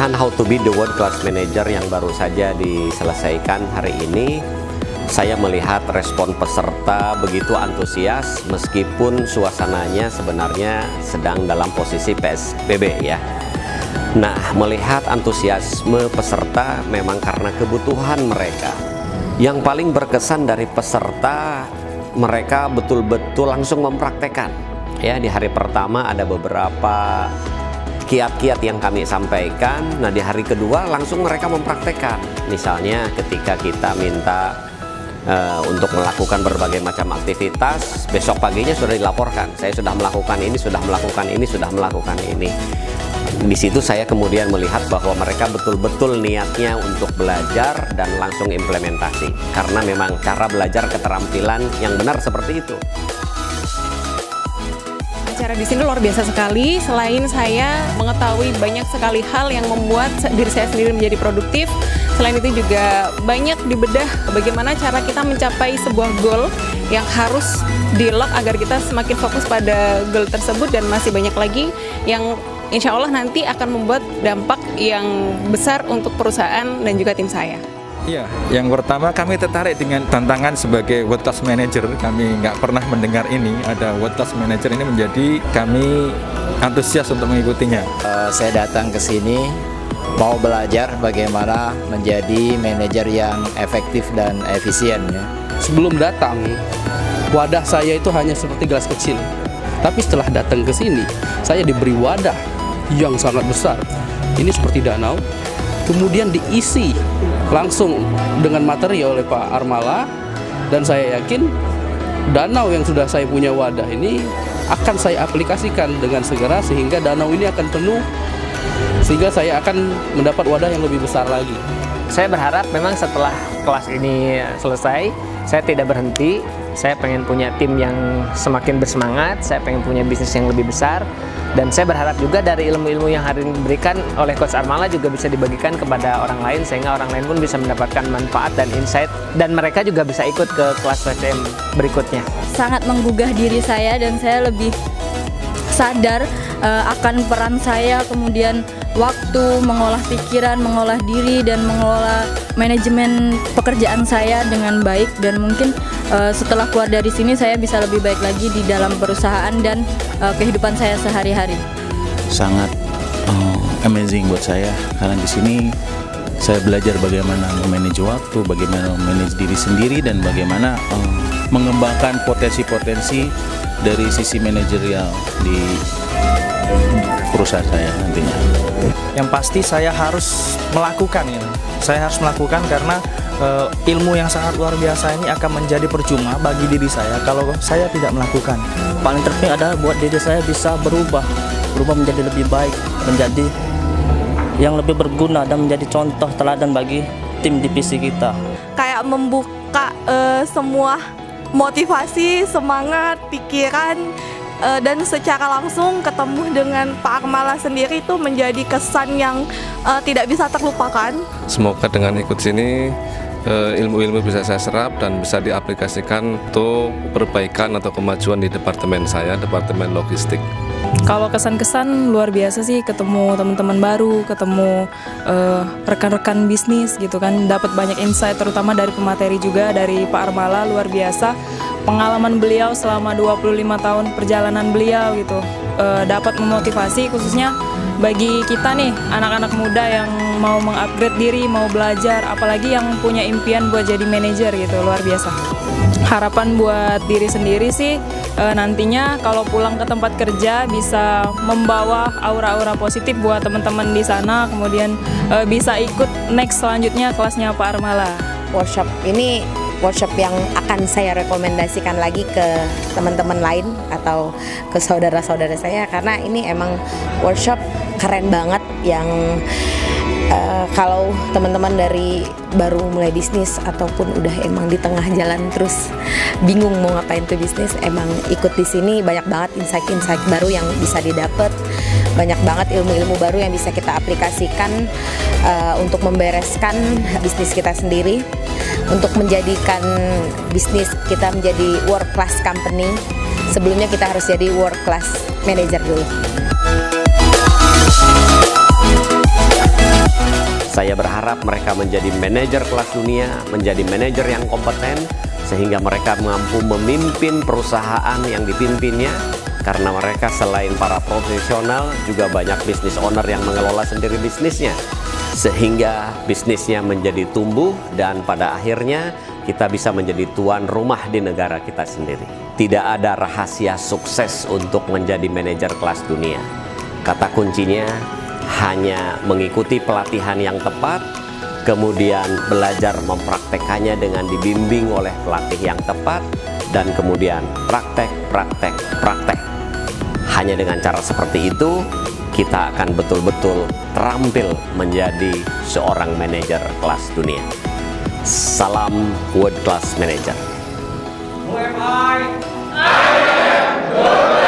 Pelatihan How to be the World Class Manager yang baru saja diselesaikan hari ini, saya melihat respon peserta begitu antusias meskipun suasananya sebenarnya sedang dalam posisi PSBB ya. Nah, melihat antusiasme peserta memang karena kebutuhan mereka. Yang paling berkesan dari peserta, mereka betul-betul langsung mempraktekkan. Ya, di hari pertama ada beberapa kiat-kiat yang kami sampaikan. Nah, di hari kedua langsung mereka mempraktekkan. Misalnya ketika kita minta untuk melakukan berbagai macam aktivitas, besok paginya sudah dilaporkan. Saya sudah melakukan ini, sudah melakukan ini, sudah melakukan ini. Di situ saya kemudian melihat bahwa mereka betul-betul niatnya untuk belajar dan langsung implementasi. Karena memang cara belajar keterampilan yang benar seperti itu. Acara di sini luar biasa sekali. Selain saya mengetahui banyak sekali hal yang membuat diri saya sendiri menjadi produktif, selain itu juga banyak dibedah bagaimana cara kita mencapai sebuah goal yang harus di-lock agar kita semakin fokus pada goal tersebut, dan masih banyak lagi yang insya Allah nanti akan membuat dampak yang besar untuk perusahaan dan juga tim saya. Iya, yang pertama kami tertarik dengan tantangan sebagai World Class Manager. Kami nggak pernah mendengar ini, ada World Class Manager ini, menjadi kami antusias untuk mengikutinya. Saya datang ke sini mau belajar bagaimana menjadi manajer yang efektif dan efisien ya. Sebelum datang, wadah saya itu hanya seperti gelas kecil. Tapi setelah datang ke sini, saya diberi wadah yang sangat besar. Ini seperti danau, kemudian diisi langsung dengan materi oleh Pak Armala, dan saya yakin danau yang sudah saya punya wadah ini akan saya aplikasikan dengan segera sehingga danau ini akan penuh, sehingga saya akan mendapat wadah yang lebih besar lagi. Saya berharap memang setelah kelas ini selesai, saya tidak berhenti. Saya pengen punya tim yang semakin bersemangat, saya pengen punya bisnis yang lebih besar, dan saya berharap juga dari ilmu-ilmu yang hari ini diberikan oleh Coach Armala juga bisa dibagikan kepada orang lain, sehingga orang lain pun bisa mendapatkan manfaat dan insight, dan mereka juga bisa ikut ke kelas VCM berikutnya. Sangat menggugah diri saya, dan saya lebih sadar akan peran saya, kemudian waktu, mengolah pikiran, mengolah diri, dan mengelola manajemen pekerjaan saya dengan baik. Dan mungkin setelah keluar dari sini saya bisa lebih baik lagi di dalam perusahaan dan kehidupan saya sehari-hari. Sangat amazing buat saya, karena di sini saya belajar bagaimana memanage waktu, bagaimana memanage diri sendiri, dan bagaimana mengembangkan potensi-potensi dari sisi manajerial di perusahaan saya nantinya. Yang pasti saya harus melakukan ya. Saya harus melakukan karena ilmu yang sangat luar biasa ini akan menjadi percuma bagi diri saya kalau saya tidak melakukan. Paling terpenting adalah buat diri saya bisa berubah menjadi lebih baik, menjadi yang lebih berguna dan menjadi contoh teladan bagi tim divisi kita. Kayak membuka semua motivasi, semangat, pikiran, dan secara langsung ketemu dengan Pak Armala sendiri itu menjadi kesan yang tidak bisa terlupakan. Semoga dengan ikut sini ilmu-ilmu bisa saya serap dan bisa diaplikasikan untuk perbaikan atau kemajuan di departemen saya, departemen logistik. Kalau kesan-kesan luar biasa sih, ketemu teman-teman baru, ketemu rekan-rekan bisnis gitu kan, dapat banyak insight terutama dari pemateri juga dari Pak Armala, luar biasa. Pengalaman beliau selama 25 tahun perjalanan beliau gitu, dapat memotivasi khususnya bagi kita nih anak-anak muda yang mau mengupgrade diri, mau belajar, apalagi yang punya impian buat jadi manajer gitu, luar biasa. Harapan buat diri sendiri sih nantinya kalau pulang ke tempat kerja bisa membawa aura-aura positif buat teman-teman di sana, kemudian bisa ikut next selanjutnya kelasnya Pak Armala. Workshop ini workshop yang akan saya rekomendasikan lagi ke teman-teman lain atau ke saudara-saudara saya, karena ini emang workshop keren banget yang kalau teman-teman dari baru mulai bisnis ataupun udah emang di tengah jalan terus bingung mau ngapain tuh bisnis, emang ikut di sini banyak banget insight-insight baru yang bisa didapat, banyak banget ilmu-ilmu baru yang bisa kita aplikasikan untuk membereskan bisnis kita sendiri, untuk menjadikan bisnis kita menjadi world class company. Sebelumnya kita harus jadi world class manager dulu. Saya berharap mereka menjadi manajer kelas dunia, menjadi manajer yang kompeten, sehingga mereka mampu memimpin perusahaan yang dipimpinnya, karena mereka selain para profesional juga banyak bisnis owner yang mengelola sendiri bisnisnya, sehingga bisnisnya menjadi tumbuh dan pada akhirnya kita bisa menjadi tuan rumah di negara kita sendiri. Tidak ada rahasia sukses untuk menjadi manajer kelas dunia. Kata kuncinya hanya mengikuti pelatihan yang tepat, kemudian belajar mempraktekannya dengan dibimbing oleh pelatih yang tepat, dan kemudian praktek. Hanya dengan cara seperti itu, kita akan betul-betul terampil menjadi seorang manajer kelas dunia. Salam World Class Manager. Who am I? I am good.